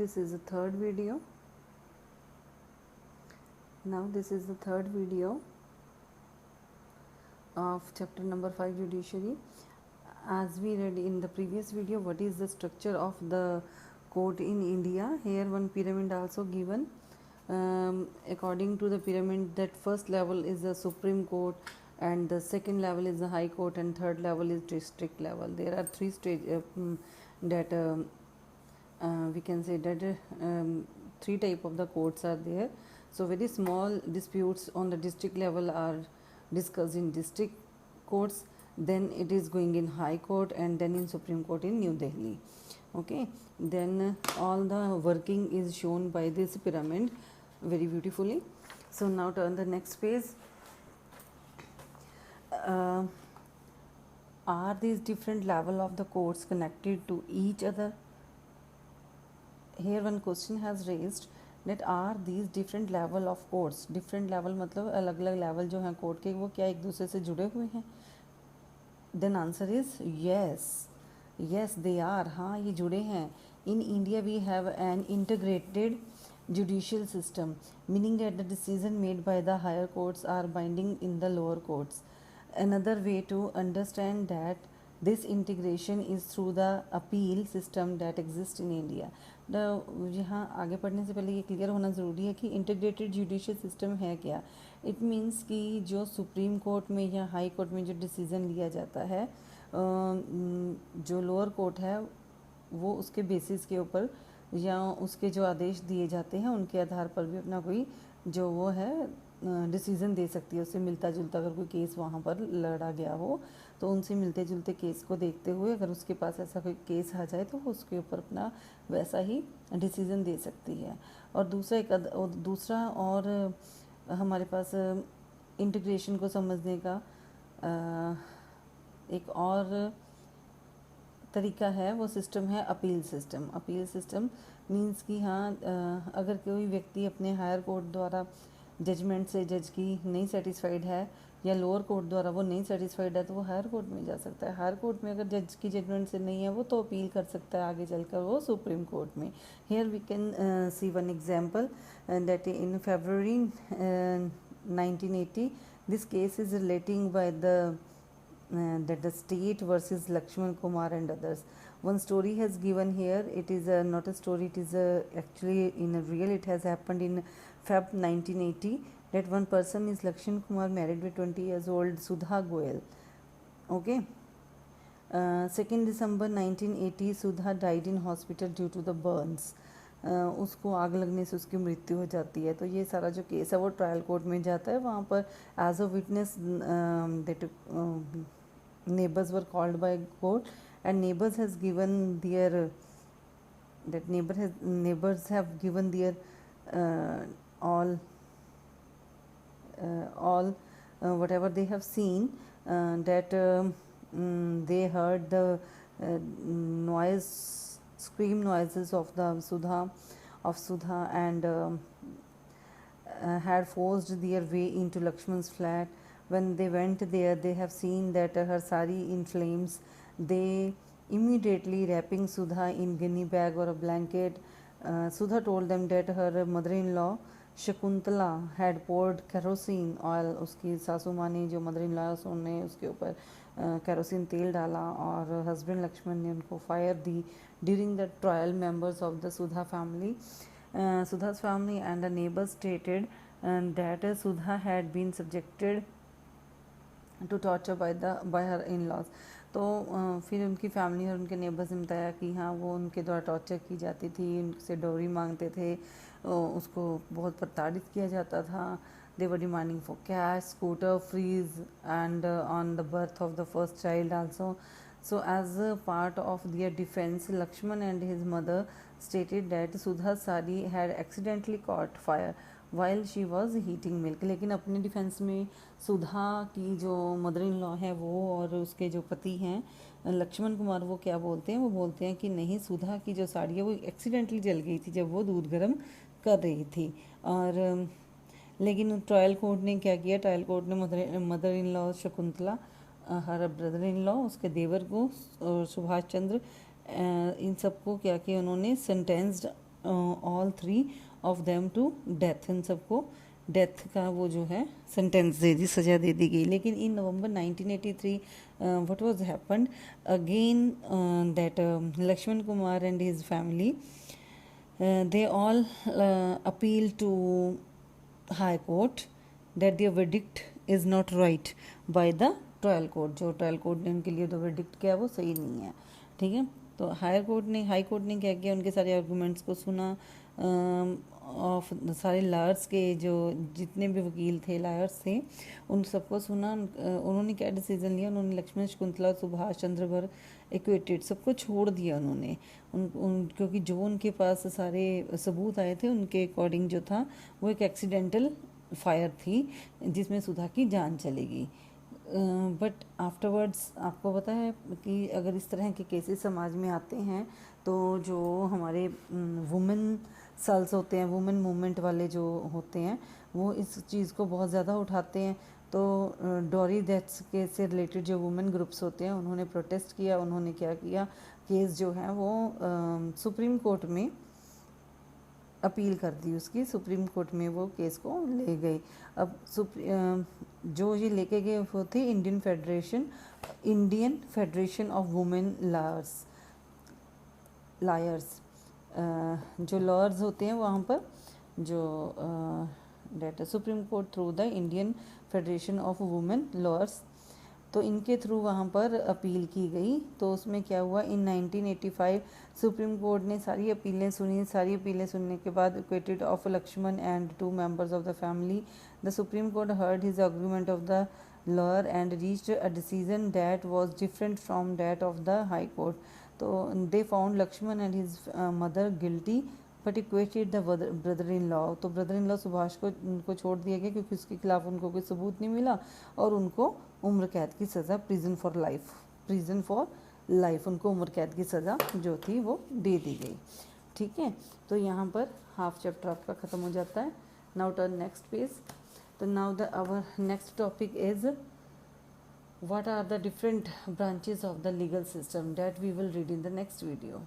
this is the third video. Now this is the third video of chapter number 5, judiciary. As we read in the previous video, what is the structure of the court in India? Here one pyramid also given. According to the pyramid, that first level is the Supreme Court, and the second level is the High Court, and third level is district level. There are three stages that we can say that three type of the courts are there. So very small disputes on the district level are discussed in district courts, then it is going in High Court, and then in Supreme Court in New Delhi. Okay, then all the working is shown by this pyramid very beautifully. So now turn the next page. Are these different level of the courts connected to each other? Here one question has raised that are these different level of courts, different level मतलब अलग अलग level जो हैं court के, वो क्या एक दूसरे से जुड़े हुए हैं? Then answer is yes they are. हाँ, ये जुड़े हैं. In India we have an integrated judicial system, meaning that the decision made by the higher courts are binding in the lower courts. Another way to understand that this integration is through the appeal system that exists in India. यहाँ आगे पढ़ने से पहले ये clear होना ज़रूरी है कि इंटीग्रेटेड जुडिशियल सिस्टम है क्या. इट मीन्स कि जो सुप्रीम कोर्ट में या हाई कोर्ट में जो डिसीज़न लिया जाता है, जो लोअर कोर्ट है वो उसके बेसिस के ऊपर या उसके जो आदेश दिए जाते हैं उनके आधार पर भी अपना कोई जो वो है डिसीज़न दे सकती है. उससे मिलता जुलता अगर कोई केस वहाँ पर लड़ा गया हो तो उनसे मिलते जुलते केस को देखते हुए अगर उसके पास ऐसा कोई केस आ जाए तो उसके ऊपर अपना वैसा ही डिसीज़न दे सकती है. और दूसरा और हमारे पास इंटीग्रेशन को समझने का एक और तरीका है, वो सिस्टम है appeal system. Appeal system means कि हाँ, अगर कोई व्यक्ति अपने हायर कोर्ट द्वारा जजमेंट से जज की नहीं सेटिस्फाइड है या लोअर कोर्ट द्वारा वो नहीं सेटिस्फाइड है तो वो हायर कोर्ट में जा सकता है. हायर कोर्ट में अगर जज की जजमेंट से नहीं है वो तो अपील कर सकता है आगे चलकर वो सुप्रीम कोर्ट में. Here we can see one example that in February 1980 this case is relating by the that the state versus Lakshman Kumar and others. One story has given here. It is not a story, it is actually in a real, it has happened in Feb 1980 that one person is Lakshman Kumar, married with 20 years old Sudha Goyal. Okay. 2nd December 1980 Sudha died in hospital due to the burns. उसको आग लगने से उसकी मृत्यु हो जाती है. तो ये सारा जो केस है वो ट्रायल कोर्ट में जाता है. वहाँ पर as a witness that neighbors were called by court, and neighbors have given their all whatever they have seen, that they heard the scream noises of Sudha and had forced their way into Lakshman's flat. When they went there, they have seen that her sari in flames. They immediately wrapping Sudha in guinea bag or a blanket. Sudha told them that her mother-in-law Shakuntala had poured kerosene oil. उसकी सासू माँ ने जो mother-in-law उन्होंने उसके ऊपर kerosene तेल डाला और हस्बैंड लक्ष्मण ने उनको fire the. During the trial, members of the Sudha family, Sudha's family and the neighbors stated that Sudha had been subjected to torture by her in laws. तो फिर उनकी फैमिली और उनके नेबर्स ने बताया कि हाँ वो उनके द्वारा टॉर्चर की जाती थी, उनसे डोरी मांगते थे, उसको बहुत प्रताड़ित किया जाता था. They were demanding for cash, scooter, fridge and on the birth of the first child also. So as a part of their defense, Lakshman and his mother stated that Sudha's sari had accidentally caught fire while she was heating milk. लेकिन अपने defence में सुधा की जो mother in law है वो और उसके जो पति हैं लक्ष्मण कुमार, वो क्या बोलते हैं, वो बोलते हैं कि नहीं, सुधा की जो साड़ी है वो एक्सीडेंटली जल गई थी जब वो दूध गर्म कर रही थी. और लेकिन ट्रायल कोर्ट ने क्या किया, ट्रायल कोर्ट ने mother in law Shakuntala, her brother in law, उसके देवर को और सुभाष चंद्र, इन सबको क्या किया उन्होंने sentenced all 3 of them to death, इन सबको डेथ का वो जो है सेंटेंस दे दी, सज़ा दे दी गई. लेकिन in November 1983 what was happened again that Lakshman Kumar and his family they all appeal to high court that their verdict is not right by the trial court. जो ट्रायल कोर्ट ने उनके लिए तो वर्डिक्ट किया वो सही नहीं है. ठीक है, तो हाई कोर्ट ने क्या किया, उनके सारे आर्गूमेंट्स को सुना, ऑफ सारे लॉयर्स के जो जितने भी वकील थे, लॉयर्स थे, उन सबको सुना. उन्होंने क्या डिसीजन लिया, उन्होंने लक्ष्मण, शकुंतला, सुभाष चंद्र भर, इक्वेटेड सबको छोड़ दिया उन्होंने. क्योंकि जो उनके पास सारे सबूत आए थे उनके अकॉर्डिंग जो था वो एक एक्सीडेंटल फायर थी जिसमें सुधा की जान चलेगी. बट आफ्टरवर्ड्स आपको पता है कि अगर इस तरह के केसेस समाज में आते हैं तो जो हमारे वुमेन सेल्स होते हैं, वुमेन मूवमेंट वाले जो होते हैं, वो इस चीज़ को बहुत ज़्यादा उठाते हैं. तो डॉरी डेथ्स के से रिलेटेड जो वुमेन ग्रुप्स होते हैं उन्होंने प्रोटेस्ट किया. उन्होंने क्या किया, केस जो है वो सुप्रीम कोर्ट में अपील कर दी उसकी. सुप्रीम कोर्ट में वो केस को ले गए. अब जो ये लेके गए वो थे Indian federation of women lawyers. जो लॉयर्स होते हैं वहाँ पर जो date supreme court through the Indian federation of women lawyers, तो इनके थ्रू वहाँ पर अपील की गई. तो उसमें क्या हुआ, इन 1985 सुप्रीम कोर्ट ने सारी अपीलें सुनी. सारी अपीलें सुनने के बाद acquitted of Lakshman and 2 members of the family, the supreme court heard his argument of the lawyer and reached a decision that was different from that of the high court. तो they found Lakshman and his mother guilty but acquitted the brother in law. तो brother in law Subhash को उनको छोड़ दिया गया क्योंकि उसके खिलाफ उनको कोई सबूत नहीं मिला और उनको उम्र कैद की सज़ा, प्रिजन फॉर लाइफ उनको उम्र कैद की सज़ा जो थी वो दे दी गई. ठीक है, तो यहाँ पर हाफ चैप्टर आपका ख़त्म हो जाता है. Now turn next page. तो now the our next topic is what are the different branches of the legal system that we will read in the next video.